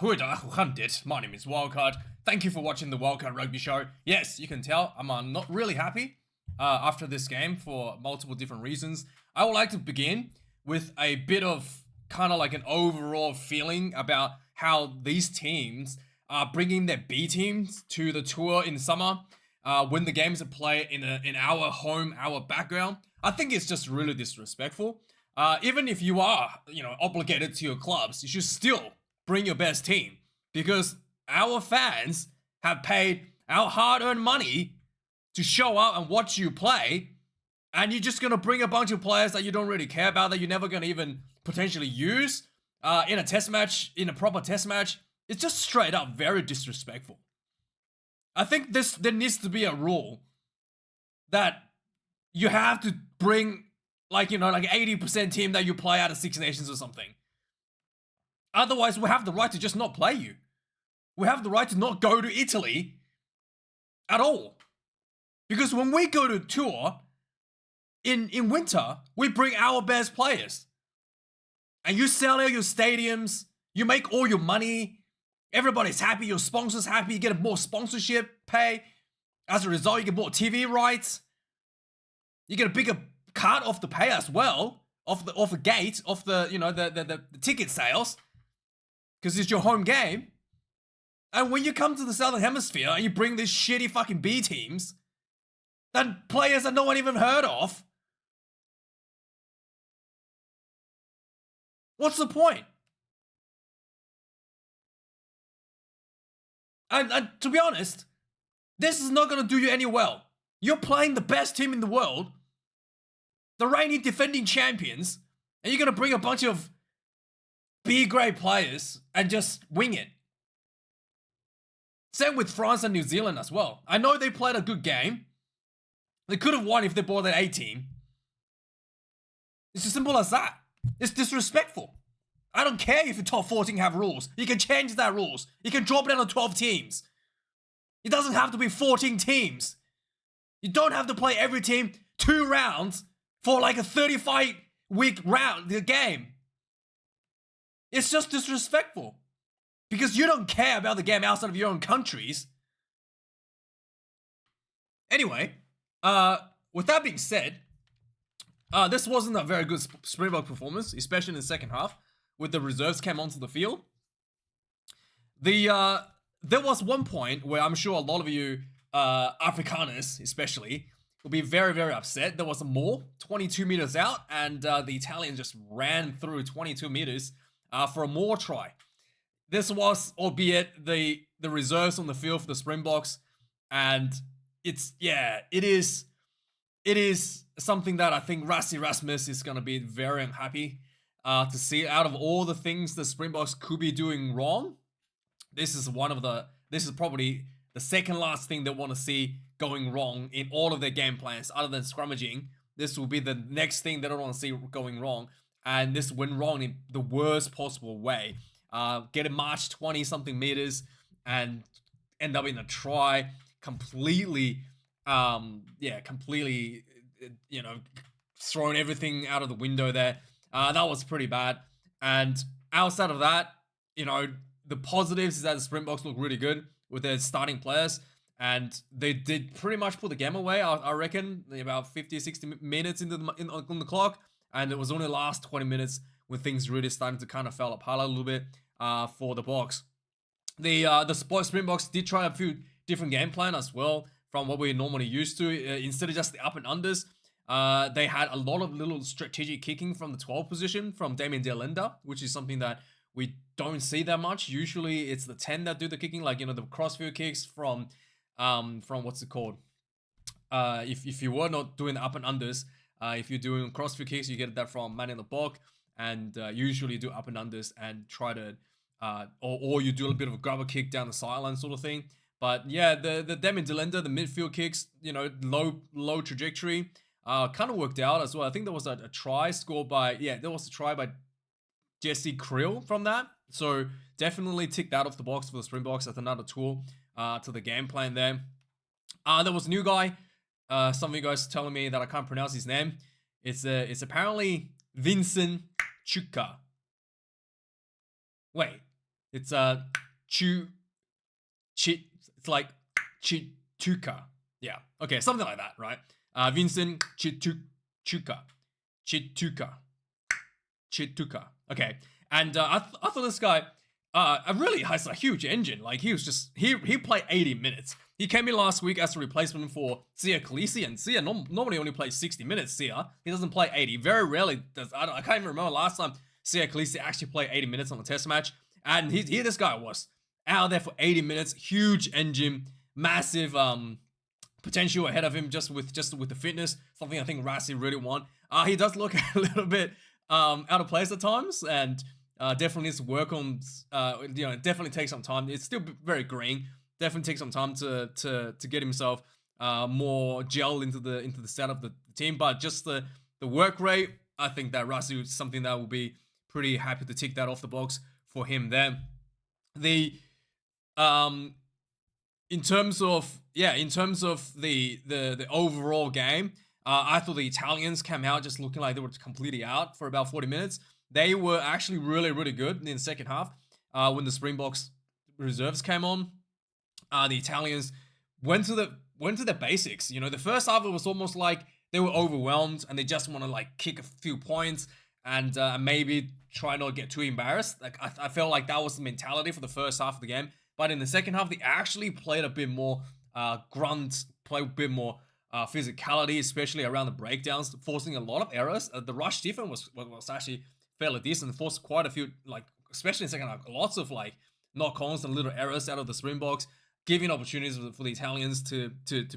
Goeiedag, my name is Wildkard. Thank you for watching the Wildkard Rugby Show. Yes, you can tell I'm not really happy after this game for multiple different reasons. I would like to begin with a bit of kind of like an overall feeling about how these teams are bringing their B teams to the tour in summer when the games are played in our home, our background. I think it's just really disrespectful. Even if you are, obligated to your clubs, you should still bring your best team, because our fans have paid our hard-earned money to show up and watch you play, and you're just gonna bring a bunch of players that you don't really care about, that you're never gonna even potentially use in a test match, in a proper test match. It's just straight up very disrespectful. I think there needs to be a rule that you have to bring like 80% team that you play out of Six Nations or something. Otherwise, we have the right to just not play you. We have the right to not go to Italy at all. Because when we go to tour in winter, we bring our best players. And you sell out your stadiums, you make all your money, everybody's happy, your sponsors happy, you get more sponsorship pay. As a result, you get more TV rights. You get a bigger cut off the pay as well, off the gate, off the ticket sales. Because it's your home game. And when you come to the Southern Hemisphere and you bring these shitty fucking B teams, that players that no one even heard of, what's the point? And to be honest, this is not going to do you any well. You're playing the best team in the world, the reigning defending champions, and you're going to bring a bunch of B-grade players and just wing it. Same with France and New Zealand as well. I know they played a good game. They could have won if they brought their A team. It's as simple as that. It's disrespectful. I don't care if the top 14 have rules. You can change that rules. You can drop it down to 12 teams. It doesn't have to be 14 teams. You don't have to play every team 2 rounds for like a 35-week round, the game. It's just disrespectful. Because you don't care about the game outside of your own countries. Anyway, with that being said, this wasn't a very good Springbok performance, especially in the second half, when the reserves came onto the field. There was one point where I'm sure a lot of you Afrikaners, especially, will be very, very upset. There was a maul 22 meters out, and the Italians just ran through 22 meters for a maul try. This was, albeit, the reserves on the field for the Springboks, and it is something that I think Rassie Rasmus is going to be very unhappy to see. Out of all the things the Springboks could be doing wrong, this is probably the second last thing they want to see going wrong in all of their game plans, other than scrummaging. This will be the next thing they don't want to see going wrong, and this went wrong in the worst possible way. Get a march 20-something meters and end up in a try, completely, throwing everything out of the window there. That was pretty bad. And outside of that, the positives is that the Springboks look really good with their starting players, and they did pretty much put the game away, I reckon, about 50-60 minutes on the clock, and it was only the last 20 minutes when things really starting to kind of fall apart a little bit for the Boks. The Springboks did try a few different game plan as well from what we're normally used to. Instead of just the up and unders, they had a lot of little strategic kicking from the 12 position from Damien De Lenda, which is something that we don't see that much. Usually it's the 10 that do the kicking, like, the crossfield kicks from what's it called? If you were not doing the up and unders, if you're doing crossfield kicks, you get that from man in the box, and usually do up and unders and try to, or you do a bit of a grubber kick down the sideline sort of thing. But yeah, the Damien De Lenda, the midfield kicks, low trajectory, kind of worked out as well. I think there was a try scored by, there was a try by Jesse Krill from that. So definitely tick that off the box for the Springboks as another tool to the game plan there. There was a new guy. Some of you guys telling me that I can't pronounce his name. It's apparently Vincent Chuka. Wait, It's it's like Chituka. Yeah. Okay, something like that, right? Vincent Chituka. Chituka. Okay. And I thought this guy really has a huge engine. Like he was just he played 80 minutes. He came in last week as a replacement for Sia Khaleesi, and Sia normally only plays 60 minutes. Sia, he doesn't play 80. Very rarely does. I can't even remember last time Sia Khaleesi actually played 80 minutes on a test match. And here this guy was out there for 80 minutes. Huge engine, massive potential ahead of him just with the fitness. Something I think Rassie really want. He does look a little bit out of place at times, and definitely needs to work on. Definitely takes some time. It's still very green. Definitely takes some time to get himself more gel into the setup of the team. But just the work rate, I think that Rassie is something that will be pretty happy to tick that off the box for him there. In terms of the overall game, I thought the Italians came out just looking like they were completely out for about 40 minutes. They were actually really, really good in the second half. When the Springboks reserves came on, the Italians went to the basics. You know, the first half it was almost like they were overwhelmed and they just want to like kick a few points and maybe try not to get too embarrassed. Like I felt like that was the mentality for the first half of the game. But in the second half, they actually played a bit more grunt, played a bit more physicality, especially around the breakdowns, forcing a lot of errors. The rush defense was actually fairly decent, forced quite a few, like especially in the second half, lots of like knock-ons and little errors out of the Springboks, giving opportunities for the Italians to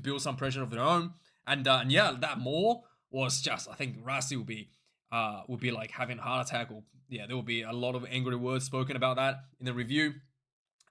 build some pressure of their own. And yeah, that more was just, I think Rassie would be like having a heart attack, or yeah, there will be a lot of angry words spoken about that in the review.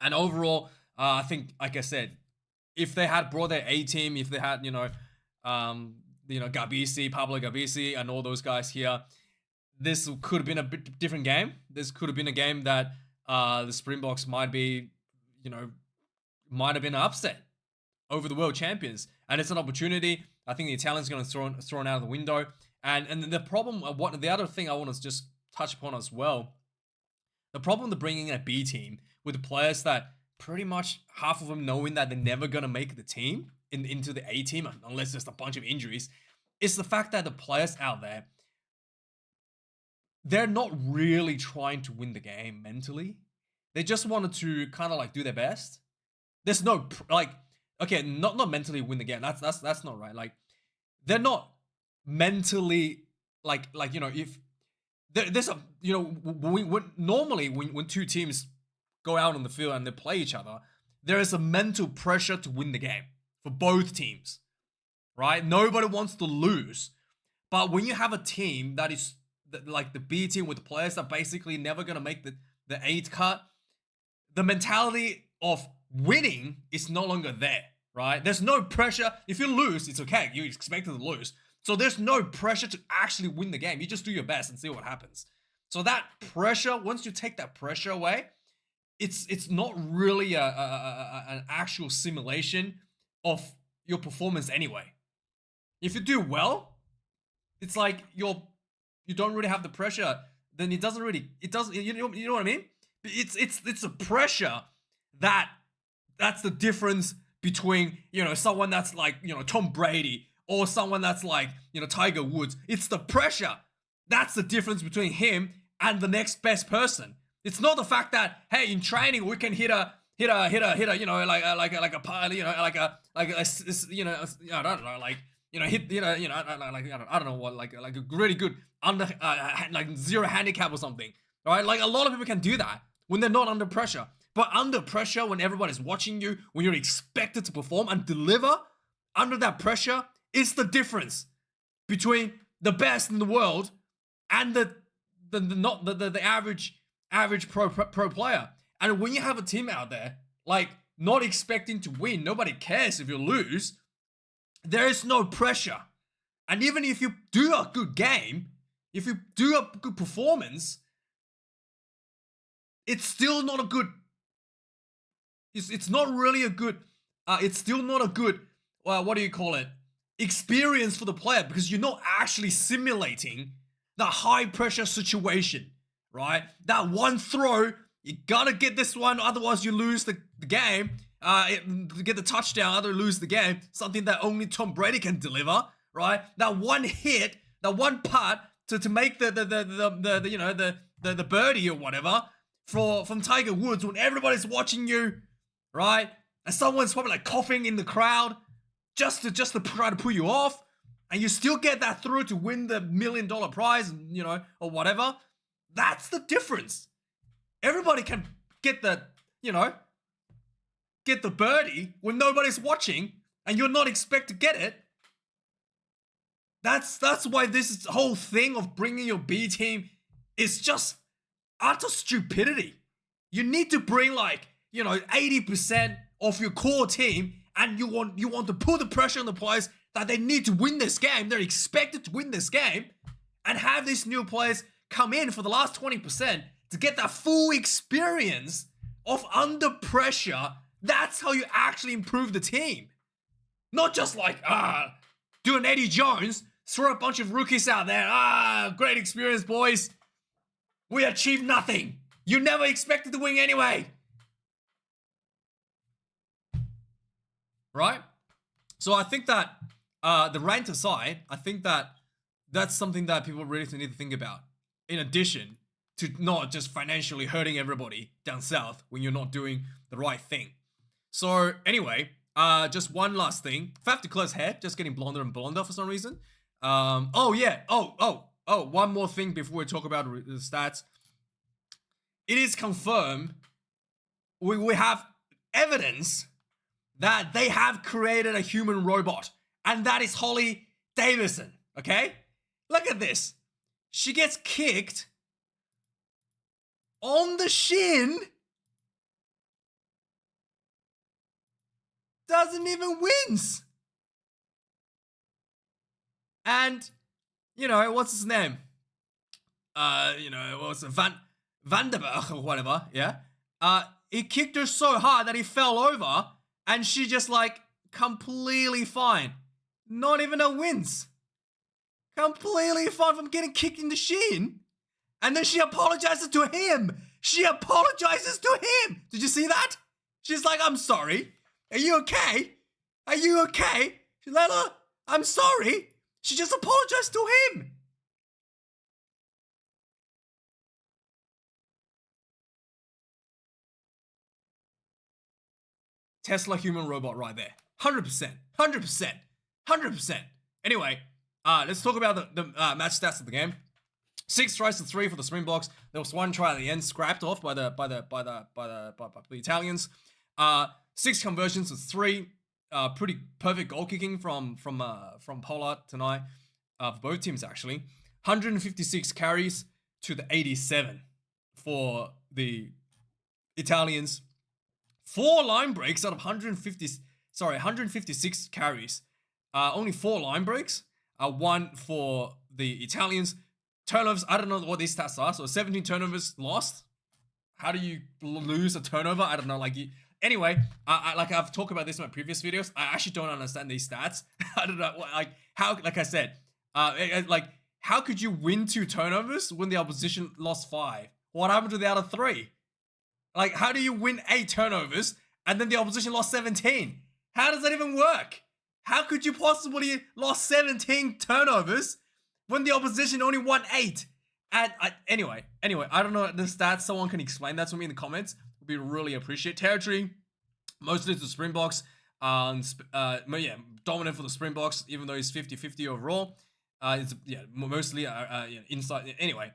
And overall, I think, like I said, if they had brought their A team, if they had, Gabisi, Pablo Gabisi, and all those guys here, this could have been a bit different game. This could have been a game that the Springboks might have been an upset over the world champions. And it's an opportunity. I think the Italians are going to thrown out of the window. And the problem, the other thing I want to just touch upon as well, the problem with bringing in a B team with the players that pretty much half of them knowing that they're never going to make the team into the A team unless there's a bunch of injuries, is the fact that the players out there, they're not really trying to win the game mentally. They just wanted to kind of like do their best. There's no okay, not mentally win the game. That's not right. Like they're not mentally if there's a when two teams go out on the field and they play each other, there is a mental pressure to win the game for both teams, right? Nobody wants to lose. But when you have a team that is like the B team with the players that are basically never going to make the 8 cut, the mentality of winning is no longer there, right? There's no pressure. If you lose, it's okay. You expected to lose. So there's no pressure to actually win the game. You just do your best and see what happens. So that pressure, once you take that pressure away, it's not really an actual simulation of your performance anyway. If you do well, it's like you don't really have the pressure. Then you know what I mean? It's a pressure that's the difference between someone that's like Tom Brady or someone that's like Tiger Woods. It's the pressure. That's the difference between him and the next best person. It's not the fact that, hey, in training we can hit a I don't know what, like a really good like zero handicap or something, right? Like a lot of people can do that when they're not under pressure. But under pressure, when everybody's watching you, when you're expected to perform and deliver under that pressure, it's the difference between the best in the world and the average pro player. And when you have a team out there like not expecting to win, nobody cares if you lose, there is no pressure. And even if you do a good game, if you do a good performance, it's still not a good. It's not really a good. It's still not a good. What do you call it? Experience for the player, because you're not actually simulating the high pressure situation, right? That one throw You gotta get this one, otherwise you lose the game. Get the touchdown, otherwise lose the game. Something that only Tom Brady can deliver, right? That one hit, that one putt to make the birdie or whatever from Tiger Woods when everybody's watching you, right? And someone's probably like coughing in the crowd just to try to pull you off, and you still get that through to win the $1 million prize, or whatever. That's the difference. Everybody can get the birdie when nobody's watching and you're not expected to get it. That's why this whole thing of bringing your B team is just utter stupidity. You need to bring 80% of your core team, and you want to put the pressure on the players that they need to win this game. They're expected to win this game, and have these new players come in for the last 20% to get that full experience of under pressure. That's how you actually improve the team. Not just do an Eddie Jones, throw a bunch of rookies out there. Great experience, boys. We achieved nothing. You never expected to win anyway. Right? So I think that, the rant aside, I think that that's something that people really need to think about. In addition to not just financially hurting everybody down south when you're not doing the right thing. So anyway, just one last thing. Faf de Klerk's hair just getting blonder and blonder for some reason. One more thing before we talk about the stats. It is confirmed. We have evidence that they have created a human robot, and that is Holly Davison. Okay, look at this. She gets kicked on the shin. Doesn't even wince. And, what's his name? What's it? Vanderberg or whatever, yeah? He kicked her so hard that he fell over, and she just completely fine. Not even a wince. Completely fine from getting kicked in the shin. And then she apologizes to him. She apologizes to him. Did you see that? She's like, I'm sorry. Are you okay? Are you okay? She's like, I'm sorry. She just apologized to him. Tesla human robot right there. 100%. 100%. 100%. Anyway, let's talk about the match stats of the game. 6 tries to 3 for the Springboks. There was 1 try at the end, scrapped off by the Italians. 6 conversions to 3. Pretty perfect goal kicking from Pollard tonight. For both teams actually. 156 carries to the 87 for the Italians. 4 line breaks out of 156 carries. Only 4 line breaks. 1 for the Italians. Turnovers, I don't know what these stats are. So 17 turnovers lost. How do you lose a turnover? I don't know. Anyway, I've talked about this in my previous videos. I actually don't understand these stats. I don't know. How? Like I said, how could you win 2 turnovers when the opposition lost 5? What happened to the other 3? How do you win 8 turnovers and then the opposition lost 17? How does that even work? How could you possibly lost 17 turnovers when the opposition only won 8? And anyway, I don't know the stats. Someone can explain that to me in the comments. Would be really appreciate. Territory, mostly to the Springboks. Dominant for the Springboks, even though it's 50-50 overall. Mostly inside. Anyway,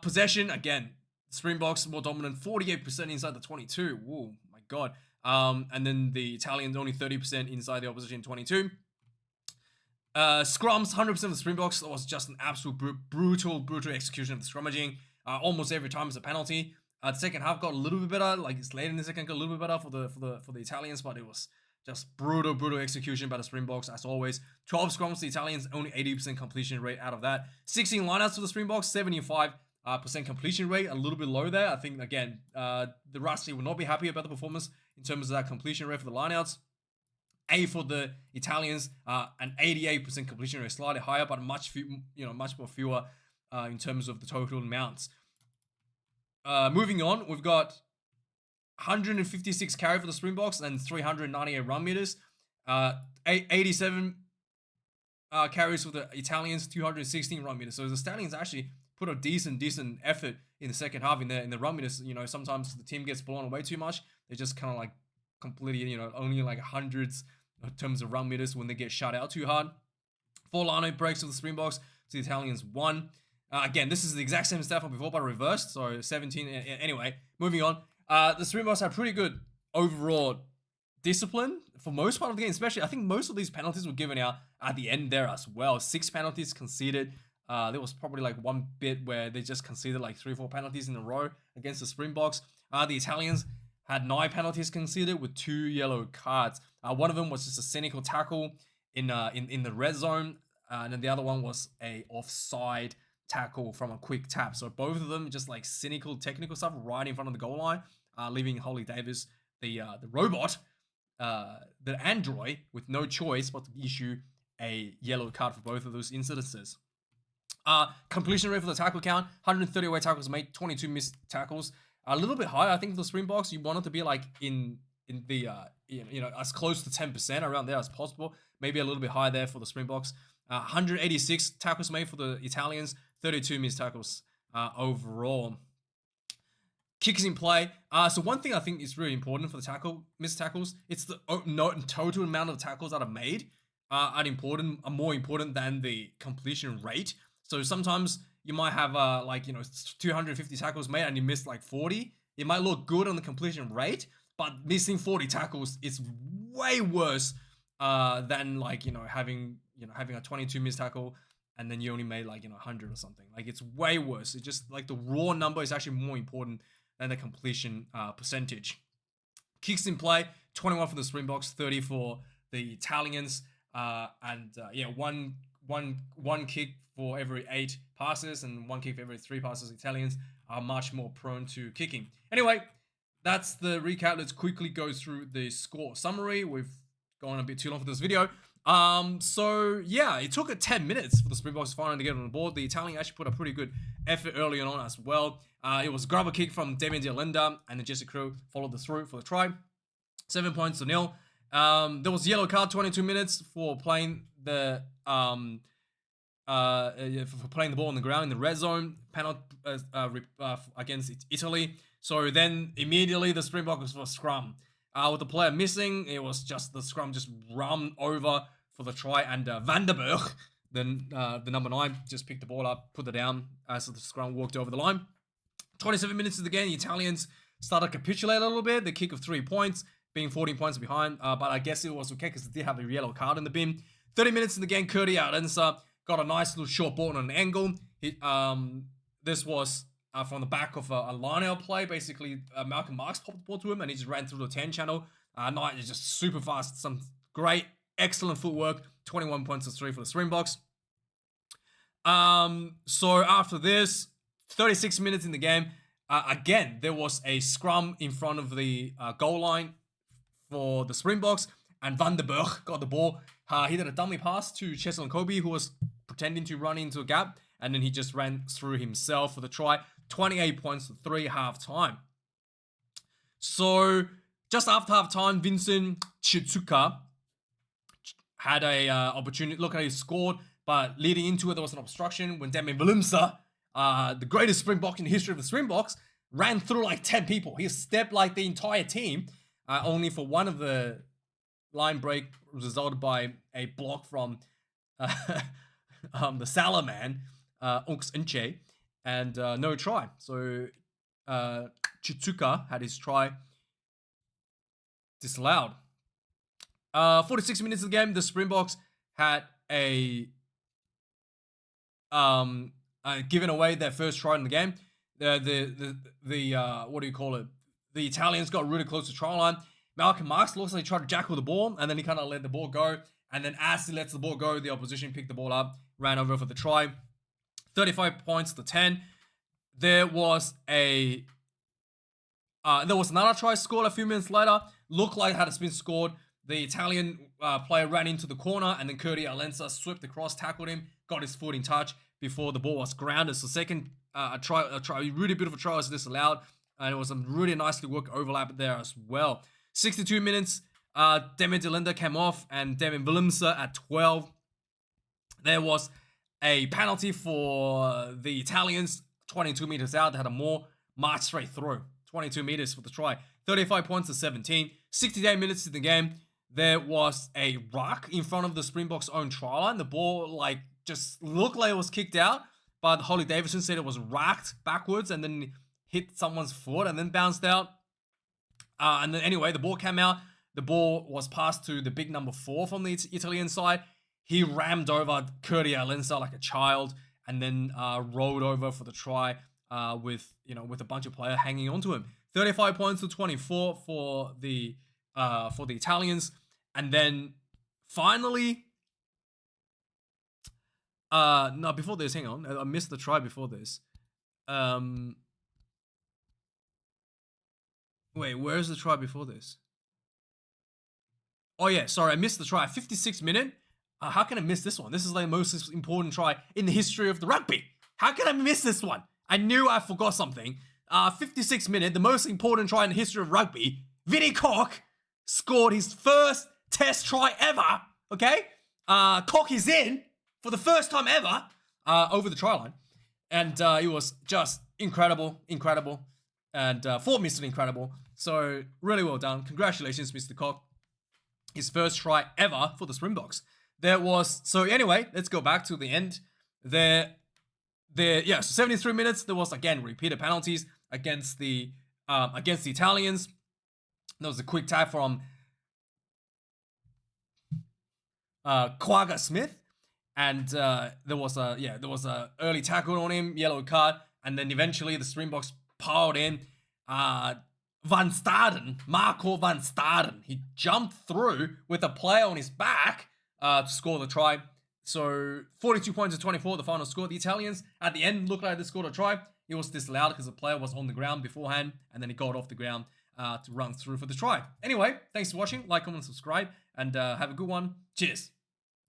possession again. Springboks more dominant, 48% inside the 22. Whoa, my god. And then the Italians only 30% inside the opposition 22. Scrums, 100% of the Springboks. That was just an absolute brutal execution of the scrummaging. Almost every time it's a penalty. The second half got a little bit better. It's late in the second, got a little bit better for the Italians, but it was just brutal execution by the Springboks as always. 12 scrums, the Italians only 80% completion rate out of that. 16 lineouts for the Springboks, 75% completion rate, a little bit low there. I think again, the Rassie will not be happy about the performance in terms of that completion rate for the lineouts. A for the Italians, an 88% completion rate, slightly higher, but much more fewer in terms of the total amounts. Moving on, we've got 156 carry for the Springboks and 398 run meters. 87 carries for the Italians, 216 run meters. So the Stallions actually put a decent effort in the second half in the run meters. You know, sometimes the team gets blown away too much. They just kind of like completely, you know, only like hundreds in terms of run meters when they get shut out too hard. 4 line breaks for the Springboks, so the Italians 1. Again, this is the exact same stat from before, but reversed. So 17. Anyway, moving on. The Springboks had pretty good overall discipline for most part of the game, especially. I think most of these penalties were given out at the end there as well. 6 penalties conceded. There was probably like one bit where they just conceded like 3-4 penalties in a row against the Springboks. The Italians had 9 penalties conceded with 2 yellow cards. One of them was just a cynical tackle in the red zone, and then the other one was a offside tackle from a quick tap. So both of them just like cynical technical stuff right in front of the goal line, leaving Holly Davis, the robot, the android, with no choice but to issue a yellow card for both of those incidences. Completion rate for the tackle count: 130 away tackles made, 22 missed tackles. A little bit higher, I think, for the Springboks. You want it to be like in the as close to 10% around there as possible. Maybe a little bit higher there for the Springboks. 186 tackles made for the Italians, 32 missed tackles overall. Kicks in play. So one thing I think is really important for the missed tackles, it's the total amount of tackles that are made are more important than the completion rate. So sometimes you might have 250 tackles made and you missed like 40. It might look good on the completion rate, but missing 40 tackles is way worse than having a 22 missed tackle and then you only made 100 or something. Like, it's way worse. It's just like the raw number is actually more important than the completion percentage. Kicks in play: 21 for the Springboks, 30 for the Italians, one kick for every 8 passes and 1 kick for every 3 passes. Italians are much more prone to kicking. Anyway, that's the recap. Let's quickly go through the score summary. We've gone a bit too long for this video. So yeah, it took 10 minutes for the Springboks finally to get on the board. The Italian actually put a pretty good effort early on as well. It was a grabber kick from Damien D'Alenda, and then Jesse Crew followed through for the try. 7 points to 0. There was a yellow card, 22 minutes for playing the ball on the ground in the red zone, penalty against Italy. So then immediately the Springboks for a scrum. With the player missing, it was just the scrum just run over for the try, and Van der Berg, the number 9, just picked the ball up, put it down as the scrum walked over the line. 27 minutes of the game, the Italians started to capitulate a little bit. The kick of 3 points, being 14 points behind, but I guess it was okay because they did have a yellow card in the bin. 30 minutes in the game, Curdy Alensa got a nice little short ball on an angle. This was from the back of a line-out play. Basically, Malcolm Marks popped the ball to him, and he just ran through the 10 channel. Knight is just super fast. Some great, excellent footwork. 21 points to 3 for the Springboks. So after this, 36 minutes in the game, again, there was a scrum in front of the goal line for the Springboks, and Van der Berg got the ball. He did a dummy pass to Cheslin Kobe, who was pretending to run into a gap, and then he just ran through himself for the try. 28 points to 3 half-time. So just after half-time, Vincent Chizuka had a opportunity. Look, he scored, but leading into it, there was an obstruction when Demi Willemse, the greatest Springbok in the history of the Springboks, ran through like 10 people. He stepped like the entire team, only for one of the line break resulted by a block from the Salah man, Unks Nche, and no try. So Chizuka had his try disallowed. 46 minutes of the game, the Springboks had given away their first try in the game. What do you call it? The Italians got really close to try line. Malcolm Marks looks like he tried to jackal the ball, and then he kind of let the ball go. And then as he lets the ball go, the opposition picked the ball up, ran over for the try. 35 points to 10. There was another try scored a few minutes later. Looked like it had been scored. The Italian player ran into the corner, and then Curdy Alensa swept across, tackled him, got his foot in touch before the ball was grounded. So second a really beautiful try was disallowed, and it was some really nicely worked overlap there as well. 62 minutes, Demian de Linde came off, and Demian Willemse at 12. There was a penalty for the Italians, 22 meters out. They had a more march straight through, 22 meters for the try. 35 points to 17. 68 minutes to the game. There was a ruck in front of the Springboks' own try line. The ball just looked like it was kicked out, but Holly Davison said it was racked backwards and then hit someone's foot and then bounced out. And then anyway, the ball came out. The ball was passed to the big number 4 from the Italian side. He rammed over Curti Alensa like a child and then rolled over for the try with a bunch of players hanging onto him. 35 points to 24 for the Italians. And then finally, no, before this, hang on, I missed the try before this. Wait, where's the try before this? Oh yeah, sorry, I missed the try. 56 minute. How can I miss this one? This is like the most important try in the history of the rugby. How can I miss this one? I knew I forgot something. 56 minute, the most important try in the history of rugby. Vinnie Koch scored his first test try ever. Okay, Koch is in for the first time ever over the try line, and it was just incredible, and for Mr. Incredible. So really well done. Congratulations, Mr. Koch. His first try ever for the Springboks. So anyway, let's go back to the end. So 73 minutes. There was again repeated penalties against the Italians. There was a quick tag from Quagga Smith, and there was a early tackle on him, yellow card, and then eventually the Springboks piled in. Marco van Staden, he jumped through with a player on his back to score the try. So 42 points to 24, the final score. The Italians at the end looked like they scored a try. It was disallowed because the player was on the ground beforehand, and then he got off the ground to run through for the try. Anyway, thanks for watching. Like, comment, subscribe, and have a good one. Cheers.